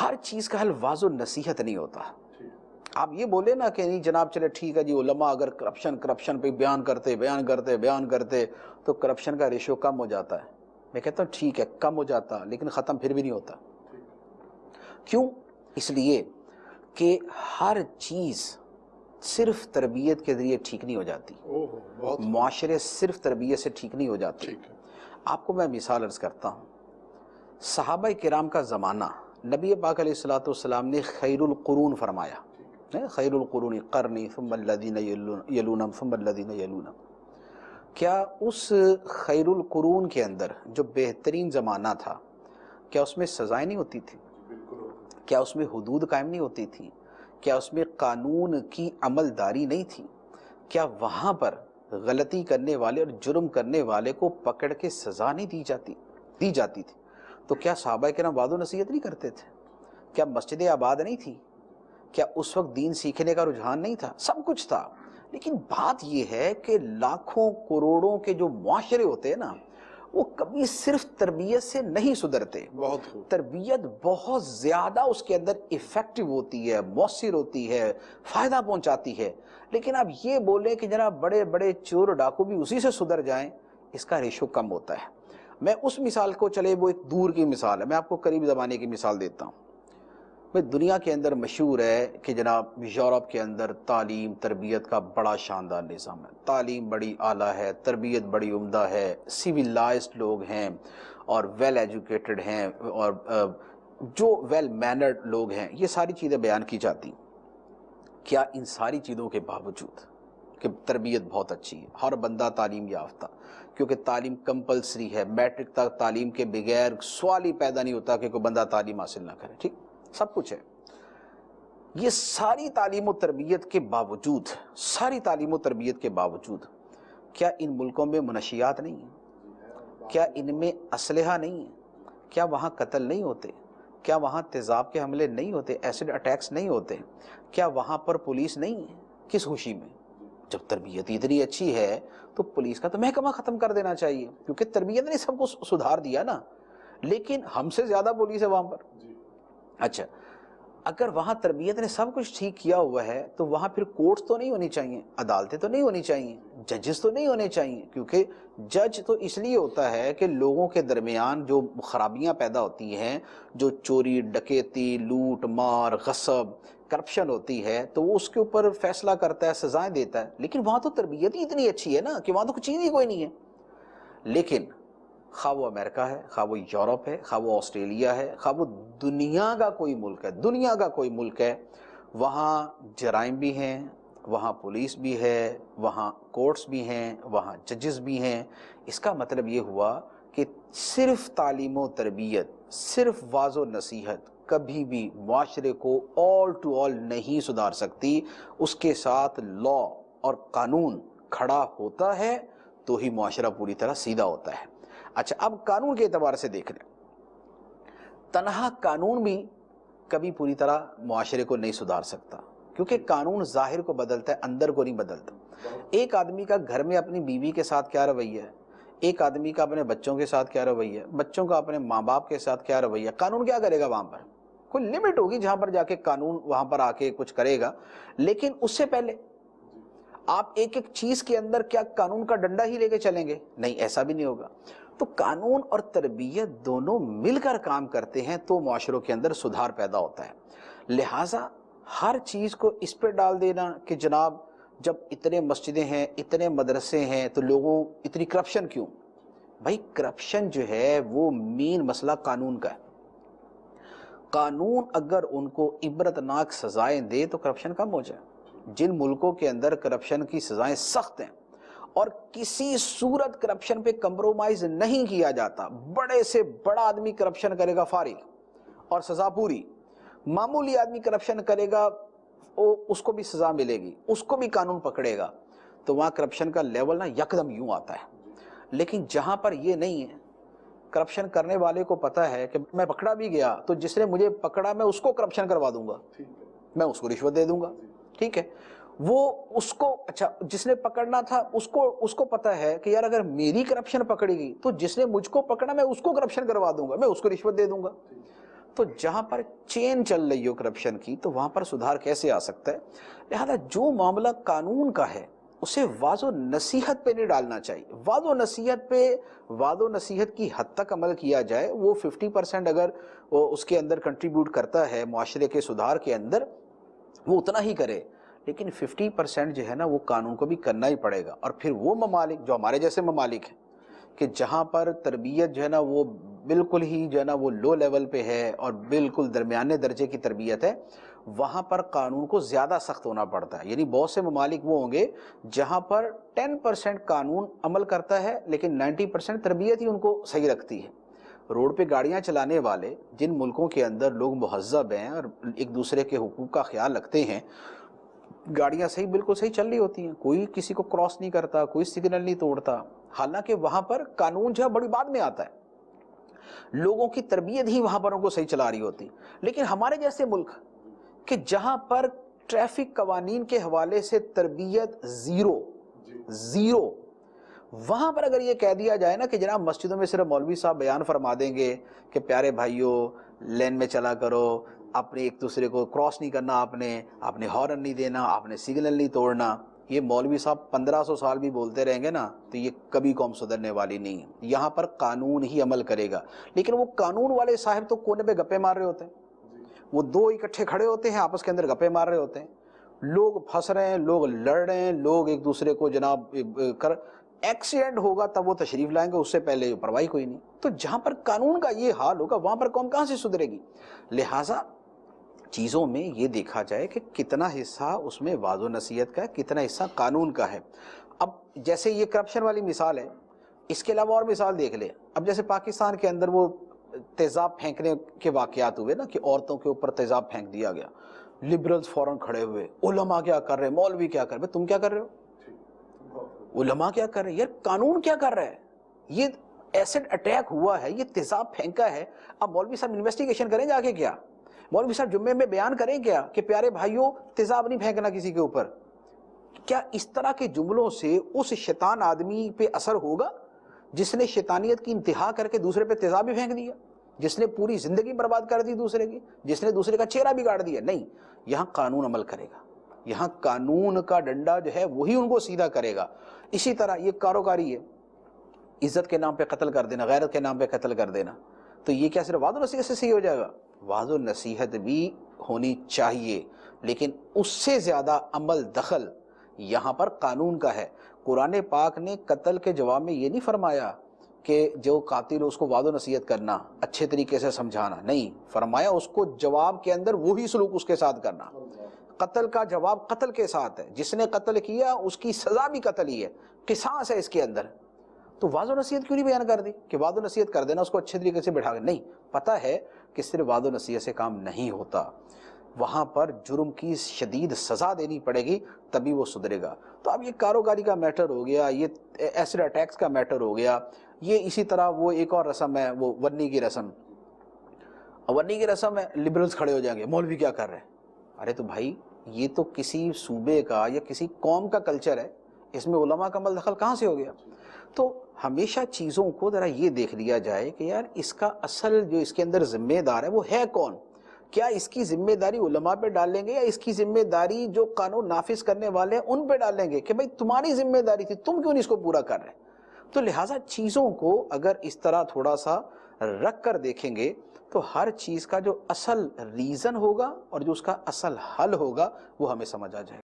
ہر چیز کا حل واض و نصیحت نہیں ہوتا. آپ یہ بولے نا کہ نہیں جناب چلے ٹھیک ہے جی، علماء اگر کرپشن پہ بیان کرتے تو کرپشن کا ریشو کم ہو جاتا ہے. میں کہتا ہوں ٹھیک ہے کم ہو جاتا، لیکن ختم پھر بھی نہیں ہوتا. کیوں؟ اس لیے کہ ہر چیز صرف تربیت کے ذریعے ٹھیک نہیں ہو جاتی. معاشرے صرف تربیت سے ٹھیک نہیں ہو جاتے. آپ کو میں مثال عرض کرتا ہوں. صحابہ کرام کا زمانہ نبی پاک علیہ الصلوۃ والسلام نے خیر القرون فرمایا. خیر القرون قرنی ثم الذین یلونہم ثم الذین یلونہم. کیا اس خیر القرون کے اندر جو بہترین زمانہ تھا، کیا اس میں سزائیں نہیں ہوتی تھی؟ کیا اس میں حدود قائم نہیں ہوتی تھی؟ کیا اس میں قانون کی عمل داری نہیں تھی؟ کیا وہاں پر غلطی کرنے والے اور جرم کرنے والے کو پکڑ کے سزا نہیں دی جاتی تھی؟ تو کیا صحابہ کرام وعظ و نصیحت نہیں کرتے تھے؟ کیا مسجدیں آباد نہیں تھی؟ کیا اس وقت دین سیکھنے کا رجحان نہیں تھا؟ سب کچھ تھا. لیکن بات یہ ہے کہ لاکھوں کروڑوں کے جو معاشرے ہوتے ہیں نا، وہ کبھی صرف تربیت سے نہیں سدھرتے. تربیت بہت زیادہ اس کے اندر ایفیکٹو ہوتی ہے، مؤثر ہوتی ہے، فائدہ پہنچاتی ہے. لیکن آپ یہ بولیں کہ جناب بڑے بڑے چور ڈاکو بھی اسی سے سدھر جائیں، اس کا ریشو کم ہوتا ہے. میں اس مثال کو، چلے وہ ایک دور کی مثال ہے، میں آپ کو قریب زمانے کی مثال دیتا ہوں. دنیا کے اندر مشہور ہے کہ جناب یورپ کے اندر تعلیم تربیت کا بڑا شاندار نظام ہے. تعلیم بڑی اعلیٰ ہے، تربیت بڑی عمدہ ہے، سیویلائزڈ لوگ ہیں اور ویل ایجوکیٹڈ ہیں اور جو ویل مینرڈ لوگ ہیں. یہ ساری چیزیں بیان کی جاتی. کیا ان ساری چیزوں کے باوجود کہ تربیت بہت اچھی ہے، ہر بندہ تعلیم یافتہ، کیونکہ تعلیم کمپلسری ہے، میٹرک تک تعلیم کے بغیر سوال ہی پیدا نہیں ہوتا کہ کوئی بندہ تعلیم حاصل نہ کرے، ٹھیک سب کچھ ہے. یہ ساری تعلیم و تربیت کے باوجود، کیا ان ملکوں میں منشیات نہیں ہیں؟ کیا ان میں اسلحہ نہیں ہیں؟ کیا وہاں قتل نہیں ہوتے؟ کیا وہاں تیزاب کے حملے نہیں ہوتے؟ ایسڈ اٹیکس نہیں ہوتے؟ کیا وہاں پر پولیس نہیں ہے؟ کس خوشی میں؟ جب تربیت اتنی اچھی ہے تو پولیس کا تو محکمہ ختم کر دینا چاہیے، کیونکہ تربیت نے سب کو سدھار دیا نا. لیکن ہم سے زیادہ پولیس ہے وہاں پر. اچھا، اگر وہاں تربیت نے سب کچھ ٹھیک کیا ہوا ہے تو وہاں پھر کورٹس تو نہیں ہونی چاہیے، عدالتیں تو نہیں ہونی چاہیے، ججز تو نہیں ہونے چاہیے. کیونکہ جج تو اس لیے ہوتا ہے کہ لوگوں کے درمیان جو خرابیاں پیدا ہوتی ہیں، جو چوری ڈکیتی لوٹ مار غصب کرپشن ہوتی ہے، تو وہ اس کے اوپر فیصلہ کرتا ہے، سزائیں دیتا ہے. لیکن وہاں تو تربیت ہی اتنی اچھی ہے نا کہ وہاں تو کچھ چیز ہی کوئی نہیں ہے. لیکن خواہ وہ امریکہ ہے، خواہ وہ یورپ ہے، خواہ وہ آسٹریلیا ہے، خواہ وہ دنیا کا کوئی ملک ہے، وہاں جرائم بھی ہیں، وہاں پولیس بھی ہے، وہاں کورٹس بھی ہیں، وہاں ججز بھی ہیں. اس کا مطلب یہ ہوا کہ صرف تعلیم و تربیت، صرف واعظ و نصیحت کبھی بھی معاشرے کو آل ٹو آل نہیں سدھار سکتی. اس کے ساتھ لا اور قانون کھڑا ہوتا ہے تو ہی معاشرہ پوری طرح سیدھا ہوتا ہے. اچھا، اب قانون کے اعتبار سے دیکھ لیں. تنہا قانون بھی کبھی پوری طرح معاشرے کو نہیں سدھار سکتا، کیونکہ قانون ظاہر کو بدلتا ہے، اندر کو نہیں بدلتا. ایک آدمی کا گھر میں اپنی بیوی کے ساتھ کیا رویہ ہے، ایک آدمی کا اپنے بچوں کے ساتھ کیا رویہ ہے، بچوں کا اپنے ماں باپ کے ساتھ کیا رویہ، قانون کیا کرے گا؟ وہاں پر کوئی لمٹ ہوگی جہاں پر جا کے قانون وہاں پر آ کے کچھ کرے گا. لیکن اس سے پہلے آپ ایک ایک چیز کے اندر کیا قانون کا ڈنڈا ہی لے کے چلیں گے؟ نہیں، ایسا بھی نہیں ہوگا. تو قانون اور تربیت دونوں مل کر کام کرتے ہیں تو معاشروں کے اندر سدھار پیدا ہوتا ہے. لہٰذا ہر چیز کو اس پہ ڈال دینا کہ جناب جب اتنے مسجدیں ہیں، اتنے مدرسے ہیں تو لوگوں اتنی کرپشن کیوں؟ بھائی کرپشن جو ہے وہ مین مسئلہ قانون کا ہے. قانون اگر ان کو عبرتناک سزائیں دے تو کرپشن کم ہو جائے. جن ملکوں کے اندر کرپشن کی سزائیں سخت ہیں اور کسی صورت کرپشن پہ کمپرومائز نہیں کیا جاتا، بڑے سے بڑا آدمی کرپشن کرے گا فارغ اور سزا پوری، معمولی آدمی کرپشن کرے گا اس کو بھی سزا ملے گی، اس کو بھی قانون پکڑے گا، تو وہاں کرپشن کا لیول نا یکدم یوں آتا ہے. لیکن جہاں پر یہ نہیں ہے، کرپشن کرنے والے کو پتا ہے کہ میں پکڑا بھی گیا تو جس نے مجھے پکڑا میں اس کو کرپشن کروا دوں گا، میں اس کو رشوت دے دوں گا، ٹھیک ہے. وہ اس کو اچھا جس نے پکڑنا تھا اس کو پتا ہے کہ یار اگر میری کرپشن پکڑے گی تو جس نے مجھ کو پکڑا میں اس کو کرپشن کروا دوں گا، میں اس کو رشوت دے دوں گا. تو جہاں پر چین چل رہی ہو کرپشن کی تو وہاں پر سدھار کیسے آ سکتا ہے؟ لہذا جو معاملہ قانون کا ہے اسے واض و نصیحت پہ نہیں ڈالنا چاہیے. واض و نصیحت پہ واض و نصیحت کی حد تک عمل کیا جائے، وہ 50% اگر وہ اس کے اندر کنٹریبیوٹ کرتا ہے معاشرے کے سدھار کے اندر، وہ اتنا ہی کرے. لیکن 50% جو ہے نا وہ قانون کو بھی کرنا ہی پڑے گا. اور پھر وہ ممالک جو ہمارے جیسے ممالک ہیں کہ جہاں پر تربیت جو ہے نا وہ بالکل ہی جو ہے نا وہ لو لیول پہ ہے اور بالکل درمیانے درجے کی تربیت ہے، وہاں پر قانون کو زیادہ سخت ہونا پڑتا ہے. یعنی بہت سے ممالک وہ ہوں گے جہاں پر 10% قانون عمل کرتا ہے لیکن 90% تربیت ہی ان کو صحیح رکھتی ہے. روڈ پہ گاڑیاں چلانے والے جن ملکوں کے اندر لوگ مہذب ہیں اور ایک دوسرے کے حقوق کا خیال رکھتے ہیں، گاڑیاں صحیح بالکل صحیح چل رہی ہوتی ہیں، کوئی کسی کو کراس نہیں کرتا، کوئی سگنل نہیں توڑتا. حالانکہ وہاں پر قانون جو ہے بڑی بعد میں آتا ہے، لوگوں کی تربیت ہی وہاں پر ان کو صحیح چلا رہی ہوتی. لیکن ہمارے جیسے ملک کہ جہاں پر ٹریفک قوانین کے حوالے سے تربیت زیرو، وہاں پر اگر یہ کہہ دیا جائے نا کہ جناب مسجدوں میں صرف مولوی صاحب بیان فرما دیں گے کہ پیارے بھائیوں لین میں چلا کرو، اپنے ایک دوسرے کو کراس نہیں کرنا، آپ نے ہارن نہیں دینا، آپ نے سگنل نہیں توڑنا، یہ مولوی صاحب 1500 سال بھی بولتے رہیں گے نا تو یہ کبھی قوم سدھرنے والی نہیں ہے. یہاں پر قانون ہی عمل کرے گا. لیکن وہ قانون والے صاحب تو کونے پہ گپے مار رہے ہوتے ہیں، وہ دو اکٹھے کھڑے ہوتے ہیں آپس کے اندر گپے مار رہے ہوتے ہیں، لوگ پھنس رہے ہیں، لوگ لڑ رہے ہیں، لوگ ایک دوسرے کو جناب ایکسیڈنٹ ہوگا تب وہ تشریف لائیں گے، اس سے پہلے پرواہی کوئی نہیں. تو جہاں پر قانون کا یہ حال ہوگا وہاں پر قوم کہاں سے سدھرے گی؟ لہٰذا چیزوں میں یہ دیکھا جائے کہ کتنا حصہ اس میں واض و نصیحت کا ہے، کتنا حصہ قانون کا ہے. اب جیسے یہ کرپشن والی مثال ہے، اس کے علاوہ اور مثال دیکھ لیں. اب جیسے پاکستان کے اندر وہ تیزاب پھینکنے کے واقعات ہوئے نا کہ عورتوں کے اوپر تیزاب پھینک دیا گیا، لبرلز فوراً کھڑے ہوئے، علماء کیا کر رہے ہیں، مولوی کیا کر رہے ہیں، تم کیا کر رہے ہو، علماء کیا کر رہے ہیں، یار قانون کیا کر رہا ہے؟ یہ ایسڈ اٹیک ہوا ہے، یہ تیزاب پھینکا ہے، اب مولوی صاحب انویسٹیگیشن کریں جا کے کیا؟ مولوی صاحب جمعے میں بیان کریں کیا کہ پیارے بھائیوں تیزاب نہیں پھینکنا کسی کے اوپر؟ کیا اس طرح کے جملوں سے اس شیطان آدمی پہ اثر ہوگا جس نے شیطانیت کی انتہا کر کے دوسرے پہ تیزاب بھی پھینک دیا، جس نے پوری زندگی برباد کر دی دوسرے کی، جس نے دوسرے کا چہرہ بگاڑ دیا؟ نہیں، یہاں قانون عمل کرے گا، یہاں قانون کا ڈنڈا جو ہے وہی ان کو سیدھا کرے گا. اسی طرح یہ کاروکاری ہے، عزت کے نام پہ قتل کر دینا، غیرت کے نام پہ قتل کر دینا، تو یہ کیا صرف واض و نصیحت سے صحیح ہو جائے گا؟ واض و نصیحت بھی ہونی چاہیے لیکن اس سے زیادہ عمل دخل یہاں پر قانون کا ہے. قرآن پاک نے قتل کے جواب میں یہ نہیں فرمایا کہ جو قاتل اس کو واض و نصیحت کرنا، اچھے طریقے سے سمجھانا، نہیں فرمایا اس کو جواب کے اندر وہی سلوک اس کے ساتھ کرنا. قتل کا جواب قتل کے ساتھ ہے، جس نے قتل کیا اس کی سزا بھی قتل ہی ہے، قصاص ہے اس کے اندر. تو واض و نصیحت کیوں نہیں بیان کر دی کہ واض و نصیحت کر دینا، اس کو اچھے طریقے سے بٹھا کے؟ نہیں، پتہ ہے کہ صرف واض و نصیحت سے کام نہیں ہوتا، وہاں پر جرم کی شدید سزا دینی پڑے گی تبھی وہ سدھرے گا. تو اب یہ کاروکاری کا میٹر ہو گیا، یہ ایسڈ اٹیکس کا میٹر ہو گیا، یہ اسی طرح وہ ایک اور رسم ہے، وہ ورنی کی رسم. ورنی کی رسم ہے، لبرلز کھڑے ہو جائیں گے، مولوی کیا کر رہے ہیں؟ ارے تو بھائی یہ تو کسی صوبے کا یا کسی قوم کا کلچر ہے، اس میں علماء کا عمل دخل کہاں سے ہو گیا؟ تو ہمیشہ چیزوں کو ذرا یہ دیکھ لیا جائے کہ یار اس کا اصل جو اس کے اندر ذمہ دار ہے وہ ہے کون؟ کیا اس کی ذمہ داری علماء پہ ڈال لیں گے یا اس کی ذمہ داری جو قانون نافذ کرنے والے ہیں ان پہ ڈال لیں گے کہ بھائی تمہاری ذمہ داری تھی، تم کیوں نہیں اس کو پورا کر رہے؟ تو لہٰذا چیزوں کو اگر اس طرح تھوڑا سا رکھ کر دیکھیں گے تو ہر چیز کا جو اصل ریزن ہوگا اور جو اس کا اصل حل ہوگا وہ ہمیں سمجھ آ جائے گا.